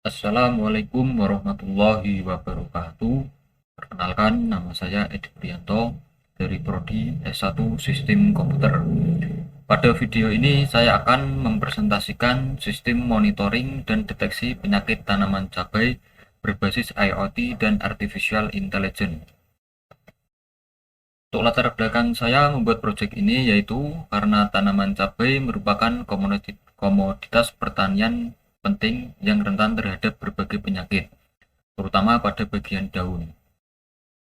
Assalamualaikum warahmatullahi wabarakatuh. Perkenalkan, nama saya Edi Prianto dari Prodi S1 Sistem Komputer. Pada video ini saya akan mempresentasikan sistem monitoring dan deteksi penyakit tanaman cabai berbasis IoT dan Artificial Intelligence. Untuk latar belakang saya membuat proyek ini yaitu karena tanaman cabai merupakan komoditas pertanian penting yang rentan terhadap berbagai penyakit, terutama pada bagian daun.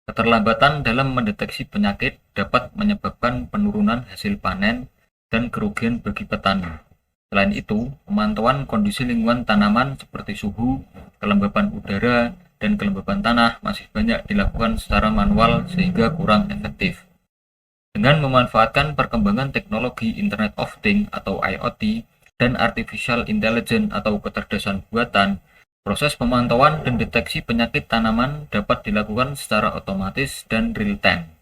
Keterlambatan dalam mendeteksi penyakit dapat menyebabkan penurunan hasil panen dan kerugian bagi petani. Selain itu, pemantauan kondisi lingkungan tanaman seperti suhu, kelembapan udara, dan kelembapan tanah masih banyak dilakukan secara manual sehingga kurang efektif. Dengan memanfaatkan perkembangan teknologi Internet of Things atau IoT dan Artificial Intelligence atau kecerdasan buatan, proses pemantauan dan deteksi penyakit tanaman dapat dilakukan secara otomatis dan real-time.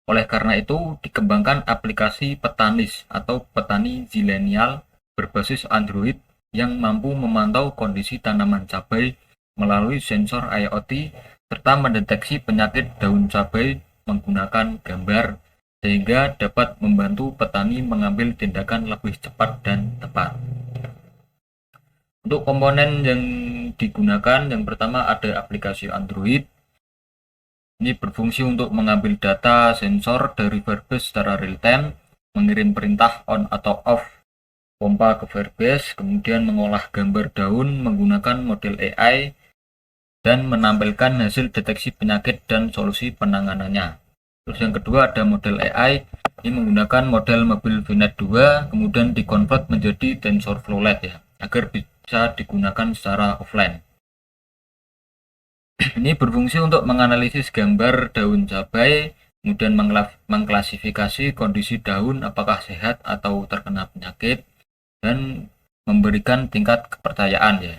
Oleh karena itu, dikembangkan aplikasi Petanis atau petani zilenial berbasis Android yang mampu memantau kondisi tanaman cabai melalui sensor IoT serta mendeteksi penyakit daun cabai menggunakan gambar sehingga dapat membantu petani mengambil tindakan lebih cepat dan tepat. Untuk komponen yang digunakan, yang pertama ada aplikasi Android. Ini berfungsi untuk mengambil data sensor dari Firebase secara real time, mengirim perintah on atau off pompa ke Firebase, kemudian mengolah gambar daun menggunakan model AI, dan menampilkan hasil deteksi penyakit dan solusi penanganannya. Terus yang kedua ada model AI, ini menggunakan model mobil VNet 2, kemudian dikonvert menjadi TensorFlow-like ya, agar bisa digunakan secara offline. Ini berfungsi untuk menganalisis gambar daun cabai, kemudian mengklasifikasi kondisi daun apakah sehat atau terkena penyakit, dan memberikan tingkat kepercayaan ya.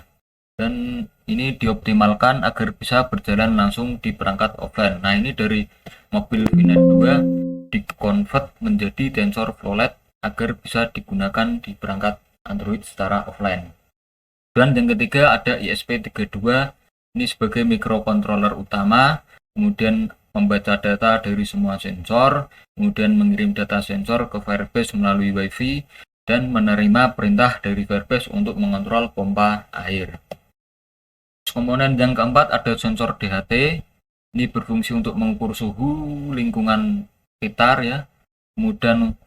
Dan ini dioptimalkan agar bisa berjalan langsung di perangkat offline. Nah, ini dari mobil VNet 2 dikonvert menjadi TensorFlow-like agar bisa digunakan di perangkat Android secara offline. Dan yang ketiga ada ISP32, ini sebagai microcontroller utama, kemudian membaca data dari semua sensor, kemudian mengirim data sensor ke Firebase melalui WiFi, dan menerima perintah dari Firebase untuk mengontrol pompa air. Komponen yang keempat ada sensor DHT, ini berfungsi untuk mengukur suhu lingkungan sekitar ya, kemudian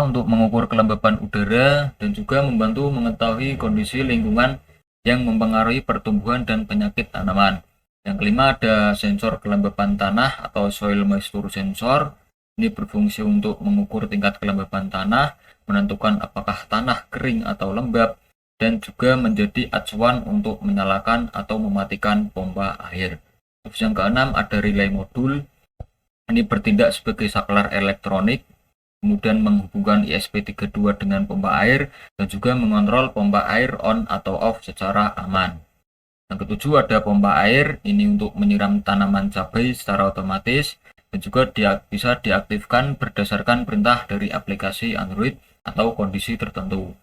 untuk mengukur kelembapan udara dan juga membantu mengetahui kondisi lingkungan yang mempengaruhi pertumbuhan dan penyakit tanaman. Yang kelima ada sensor kelembapan tanah atau soil moisture sensor. Ini berfungsi untuk mengukur tingkat kelembapan tanah, menentukan apakah tanah kering atau lembab, dan juga menjadi acuan untuk menyalakan atau mematikan pompa air. Terus yang keenam ada relay modul. Ini bertindak sebagai saklar elektronik, kemudian menghubungkan ISP32 dengan pompa air, dan juga mengontrol pompa air on atau off secara aman. Yang ketujuh ada pompa air, ini untuk menyiram tanaman cabai secara otomatis, dan juga bisa diaktifkan berdasarkan perintah dari aplikasi Android atau kondisi tertentu.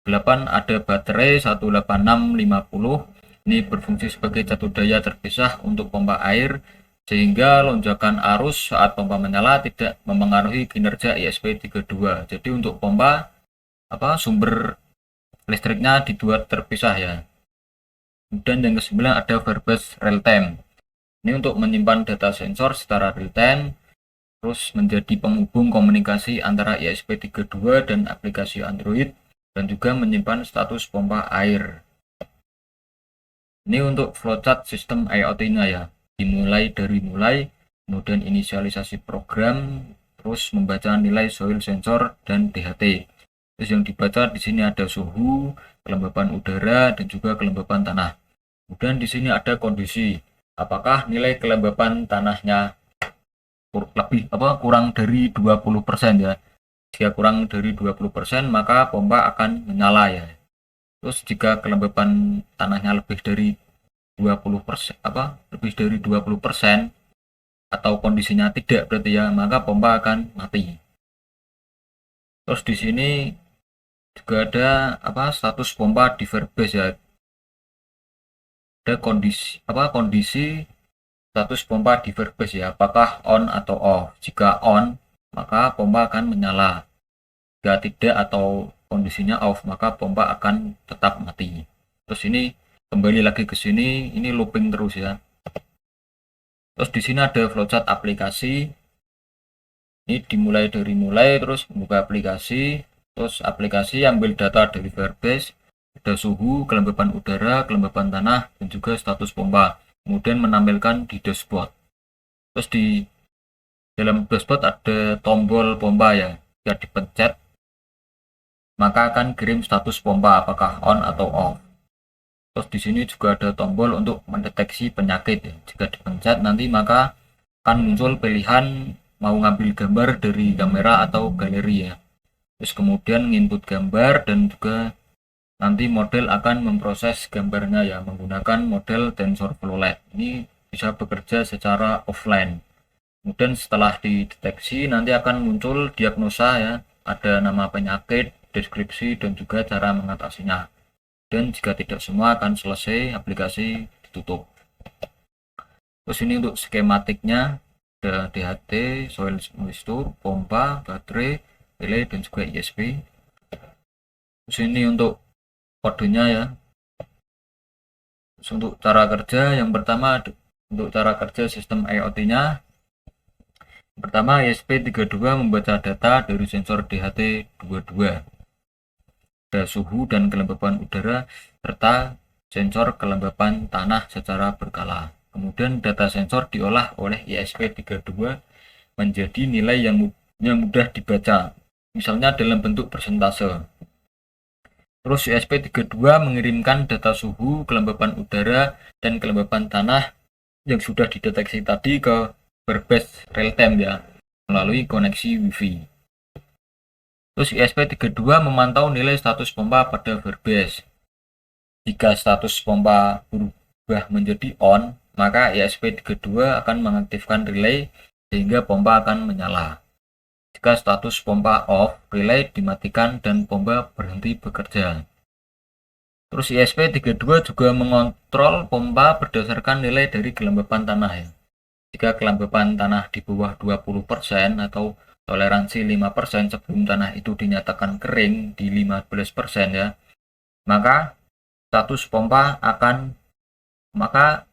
8 ada baterai 18650, ini berfungsi sebagai catu daya terpisah untuk pompa air, sehingga lonjakan arus saat pompa menyala tidak mempengaruhi kinerja ISP32. Jadi untuk pompa sumber listriknya dibuat terpisah ya. Kemudian yang ke-9 ada Firebase Real Time. Ini untuk menyimpan data sensor secara real time, terus menjadi penghubung komunikasi antara ISP32 dan aplikasi Android, dan juga menyimpan status pompa air. Ini untuk flowchart sistem IoT-nya ya. Dimulai dari kemudian inisialisasi program, terus membaca nilai soil sensor dan DHT. Terus yang dibaca di sini ada suhu, kelembapan udara, dan juga kelembapan tanah. Kemudian di sini ada kondisi, apakah nilai kelembapan tanahnya kurang dari 20% ya. Jika kurang dari 20%, maka pompa akan menyala ya. Terus jika kelembapan tanahnya lebih dari 20%, lebih dari 20% atau kondisinya tidak berarti ya, maka pompa akan mati. Terus di sini juga ada status pompa di verbase ya. Ada kondisi status pompa di verbase ya, apakah on atau off. Jika on, maka pompa akan menyala. Jika tidak atau kondisinya off, maka pompa akan tetap mati. Terus ini kembali lagi ke sini, ini looping terus ya. Terus di sini ada flowchart aplikasi. Ini dimulai dari terus membuka aplikasi, terus aplikasi ambil data dari verbase, ada suhu, kelembapan udara, kelembapan tanah, dan juga status pompa. Kemudian menampilkan di dashboard. Terus di dalam dashboard ada tombol pompa ya, jika dipencet maka akan kirim status pompa apakah on atau off. Terus di sini juga ada tombol untuk mendeteksi penyakit ya. Jika dipencet nanti maka akan muncul pilihan mau ngambil gambar dari kamera atau galeri ya. Terus kemudian input gambar dan juga nanti model akan memproses gambarnya ya menggunakan model TensorFlow Lite. Ini bisa bekerja secara offline. Kemudian setelah dideteksi nanti akan muncul diagnosa ya, ada nama penyakit, deskripsi dan juga cara mengatasinya. Dan jika tidak semua akan selesai, aplikasi ditutup. Terus ini untuk skematiknya, ada DHT, soil moisture, pompa, baterai, relay dan juga ISP. Terus ini untuk kodenya ya. Terus untuk cara kerja, yang pertama untuk cara kerja sistem IoT-nya. Pertama, ESP32 membaca data dari sensor DHT22. Ada suhu dan kelembapan udara serta sensor kelembapan tanah secara berkala. Kemudian data sensor diolah oleh ESP32 menjadi nilai yang mudah dibaca, misalnya dalam bentuk persentase. Terus ESP32 mengirimkan data suhu, kelembapan udara, dan kelembapan tanah yang sudah dideteksi tadi ke verbase real time ya, melalui koneksi Wi-Fi. Terus ESP32 memantau nilai status pompa pada verbase. Jika status pompa berubah menjadi on, maka ESP32 akan mengaktifkan relay sehingga pompa akan menyala. Jika status pompa off, relay dimatikan dan pompa berhenti bekerja. Terus ESP32 juga mengontrol pompa berdasarkan nilai dari kelembapan tanah ya. Jika kelembapan tanah di bawah 20% atau toleransi 5% sebelum tanah itu dinyatakan kering di 15% ya, maka status pompa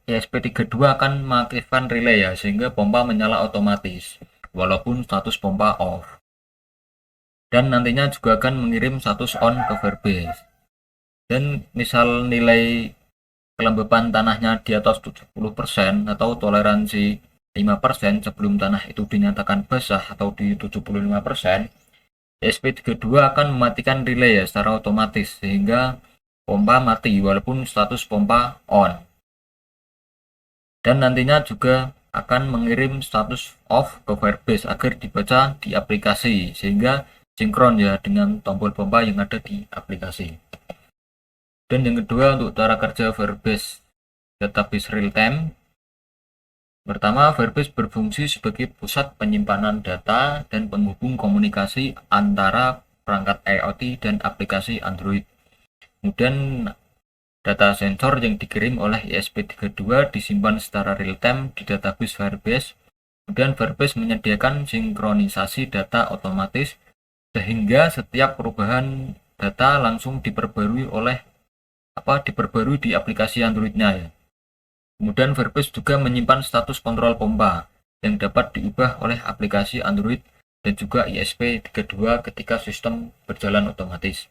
ESP32 akan mengaktifkan relay ya, sehingga pompa menyala otomatis walaupun status pompa off. Dan nantinya juga akan mengirim status on ke verbase. Dan misal nilai kelembapan tanahnya di atas 70% atau toleransi 5% sebelum tanah itu dinyatakan basah atau di 75%, ESP32 akan mematikan relay ya secara otomatis sehingga pompa mati walaupun status pompa on. Dan nantinya juga akan mengirim status off ke verbase agar dibaca di aplikasi sehingga sinkron ya dengan tombol pompa yang ada di aplikasi. Dan yang kedua untuk cara kerja verbase database real time. Pertama, verbase berfungsi sebagai pusat penyimpanan data dan penghubung komunikasi antara perangkat IoT dan aplikasi Android. Kemudian data sensor yang dikirim oleh ESP32 disimpan secara real time di database verbase. Kemudian verbase menyediakan sinkronisasi data otomatis sehingga setiap perubahan data langsung diperbarui di aplikasi Android-nya ya. Kemudian verbase juga menyimpan status kontrol pompa yang dapat diubah oleh aplikasi Android dan juga ESP32 ketika sistem berjalan otomatis.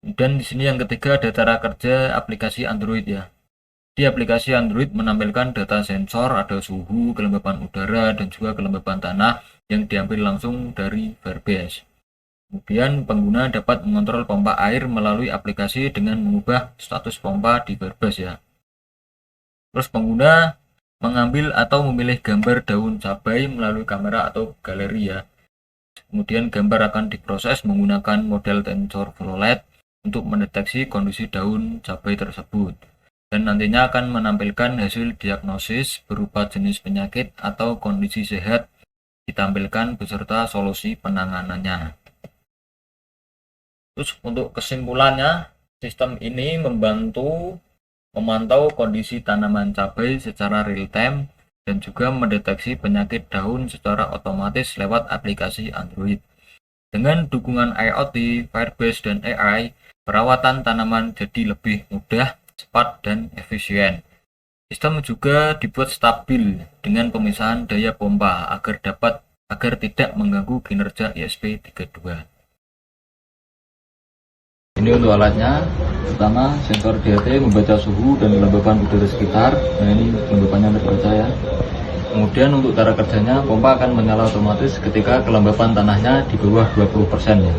Dan di sini yang ketiga ada cara kerja aplikasi Android ya. Di aplikasi Android menampilkan data sensor, ada suhu, kelembapan udara, dan juga kelembapan tanah yang diambil langsung dari verbase. Kemudian pengguna dapat mengontrol pompa air melalui aplikasi dengan mengubah status pompa di verbase ya. Terus pengguna mengambil atau memilih gambar daun cabai melalui kamera atau galeri ya. Kemudian gambar akan diproses menggunakan model TensorFlow Lite untuk mendeteksi kondisi daun cabai tersebut. Dan nantinya akan menampilkan hasil diagnosis berupa jenis penyakit atau kondisi sehat ditampilkan beserta solusi penanganannya. Terus untuk kesimpulannya, sistem ini membantu memantau kondisi tanaman cabai secara real time dan juga mendeteksi penyakit daun secara otomatis lewat aplikasi Android. Dengan dukungan IoT, Firebase, dan AI, perawatan tanaman jadi lebih mudah, cepat, dan efisien. Sistem juga dibuat stabil dengan pemisahan daya pompa agar tidak mengganggu kinerja ISP32. Ini untuk alatnya. Pertama, sensor DHT membaca suhu dan kelembapan udara sekitar. Nah, ini kelembapannya terbaca ya. Kemudian untuk cara kerjanya, pompa akan menyala otomatis ketika kelembapan tanahnya di bawah 20% ya.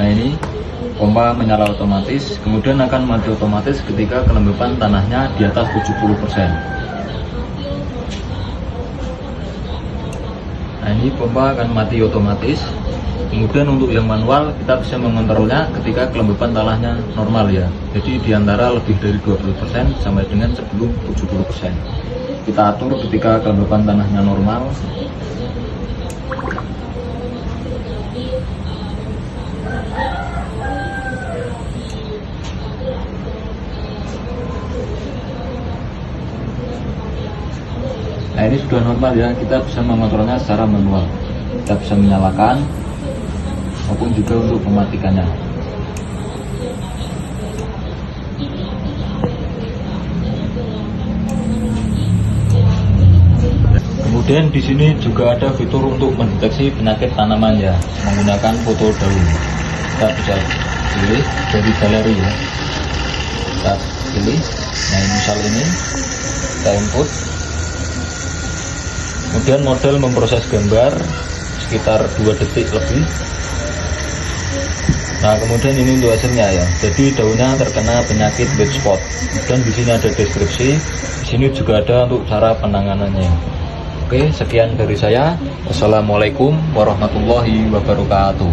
Nah, ini pompa menyala otomatis, kemudian akan mati otomatis ketika kelembapan tanahnya di atas 70%. Nah, ini pompa akan mati otomatis. Kemudian untuk yang manual, kita bisa mengontrolnya ketika kelembapan tanahnya normal ya. Jadi diantara lebih dari 20% sampai dengan sebelum 70%. Kita atur ketika kelembapan tanahnya normal. Nah, ini sudah normal ya, kita bisa mengontrolnya secara manual. Kita bisa menyalakan maupun juga untuk mematikannya. Kemudian di sini juga ada fitur untuk mendeteksi penyakit tanaman ya, menggunakan foto daun. Kita bisa pilih dari galeri ya. Kita pilih, nah misal ini kita input. Kemudian model memproses gambar sekitar 2 detik lebih. Nah, kemudian ini untuk hasilnya ya. Jadi daunnya terkena penyakit white spot. Dan di sini ada deskripsi. Di sini juga ada untuk cara penanganannya. Oke, sekian dari saya. Wassalamualaikum warahmatullahi wabarakatuh.